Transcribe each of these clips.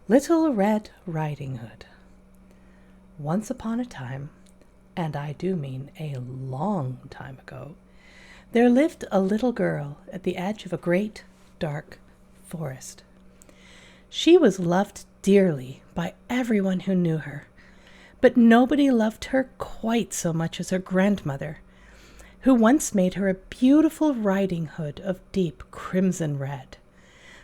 Little Red Riding Hood. Once upon a time, and I do mean a long time ago, there lived a little girl at the edge of a great, dark forest. She was loved dearly by everyone who knew her, but nobody loved her quite so much as her grandmother, who once made her a beautiful riding hood of deep crimson red.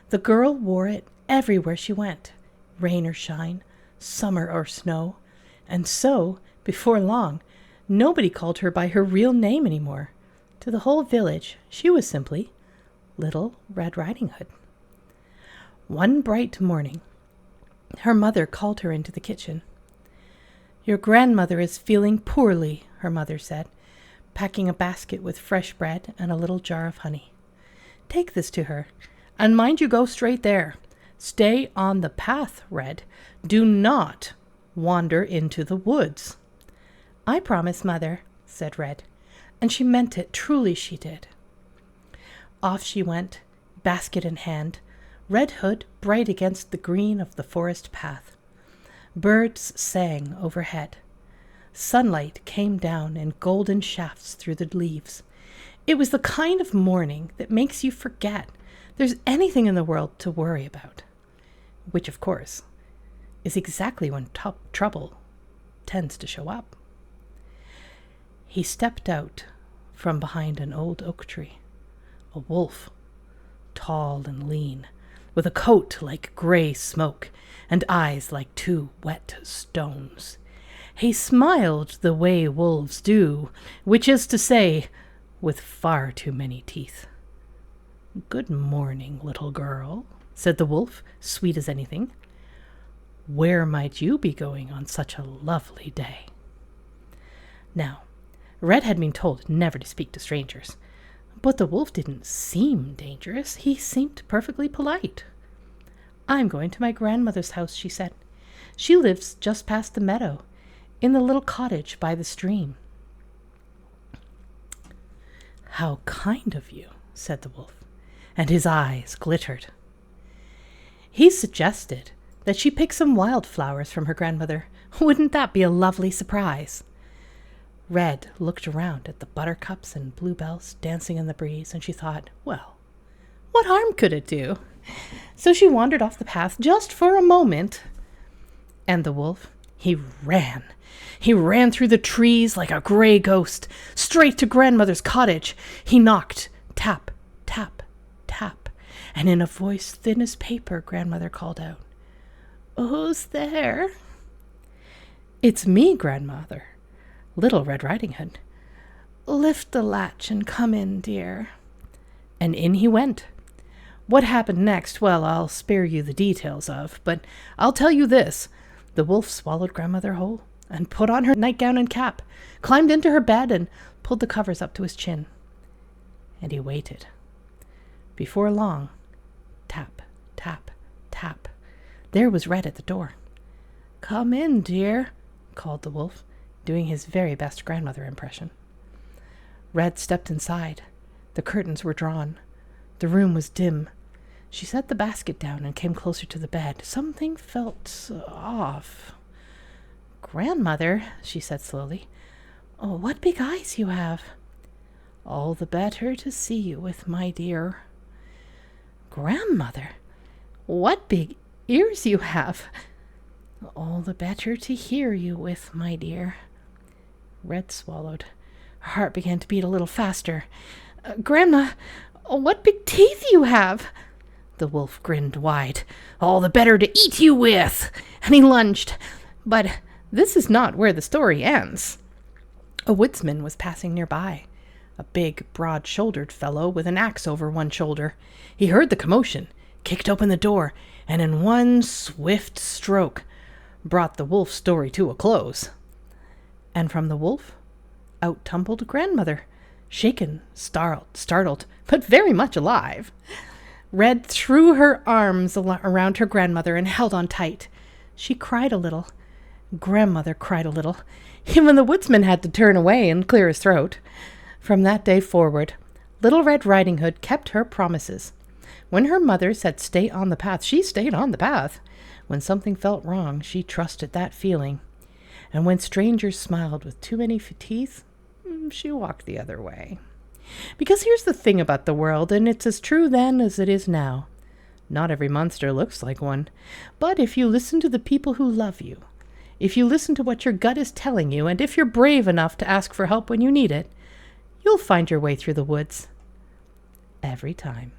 The girl wore it everywhere she went, rain or shine, summer or snow, and so, before long, nobody called her by her real name anymore. To the whole village, she was simply Little Red Riding Hood. One bright morning, her mother called her into the kitchen. "Your grandmother is feeling poorly," her mother said, packing a basket with fresh bread and a little jar of honey. "Take this to her, and mind you go straight there. Stay on the path, Red. Do not wander into the woods." "I promise, Mother," said Red, and she meant it, truly she did. Off she went, basket in hand, Red Hood bright against the green of the forest path. Birds sang overhead. Sunlight came down in golden shafts through the leaves. It was the kind of morning that makes you forget there's anything in the world to worry about, which, of course, is exactly when trouble tends to show up. He stepped out from behind an old oak tree, a wolf, tall and lean, with a coat like gray smoke and eyes like two wet stones. He smiled the way wolves do, which is to say, with far too many teeth. "Good morning, little girl," said the wolf, sweet as anything. "Where might you be going on such a lovely day?" Now, Red had been told never to speak to strangers, but the wolf didn't seem dangerous. He seemed perfectly polite. "I'm going to my grandmother's house," she said. "She lives just past the meadow, in the little cottage by the stream." "How kind of you," said the wolf, and his eyes glittered. He suggested that she pick some wildflowers from her grandmother. Wouldn't that be a lovely surprise? Red looked around at the buttercups and bluebells dancing in the breeze, and she thought, well, what harm could it do? So she wandered off the path just for a moment. And the wolf, he ran. He ran through the trees like a gray ghost, straight to grandmother's cottage. He knocked, tap, tap, tap, and in a voice thin as paper, grandmother called out, "Who's there?" "It's me, grandmother, Little Red Riding Hood." "Lift the latch and come in, dear." And in he went. What happened next, well, I'll spare you the details of, but I'll tell you this. The wolf swallowed grandmother whole and put on her nightgown and cap, climbed into her bed and pulled the covers up to his chin. And he waited. Before long, tap, tap, tap, there was Red at the door. "Come in, dear," called the wolf, doing his very best grandmother impression. Red stepped inside. The curtains were drawn. The room was dim. She set the basket down and came closer to the bed. Something felt off. "Grandmother," she said slowly, "oh, what big eyes you have." "All the better to see you with, my dear." "Grandmother, what big ears you have." "All the better to hear you with, my dear." Red swallowed. Her heart began to beat a little faster. "Grandma, what big teeth you have." The wolf grinned wide. "All the better to eat you with." And he lunged. But this is not where the story ends. A woodsman was passing nearby, a big, broad-shouldered fellow with an axe over one shoulder. He heard the commotion, kicked open the door, and in one swift stroke brought the wolf's story to a close. And from the wolf, out tumbled grandmother, shaken, startled, but very much alive. Red threw her arms around her grandmother and held on tight. She cried a little, Grandmother cried a little. Even the woodsman had to turn away and clear his throat. From that day forward, Little Red Riding Hood kept her promises. When her mother said stay on the path, she stayed on the path. When something felt wrong, she trusted that feeling. And when strangers smiled with too many teeth, she walked the other way. Because here's the thing about the world, and it's as true then as it is now. Not every monster looks like one. But if you listen to the people who love you, if you listen to what your gut is telling you, and if you're brave enough to ask for help when you need it, you'll find your way through the woods. Every time.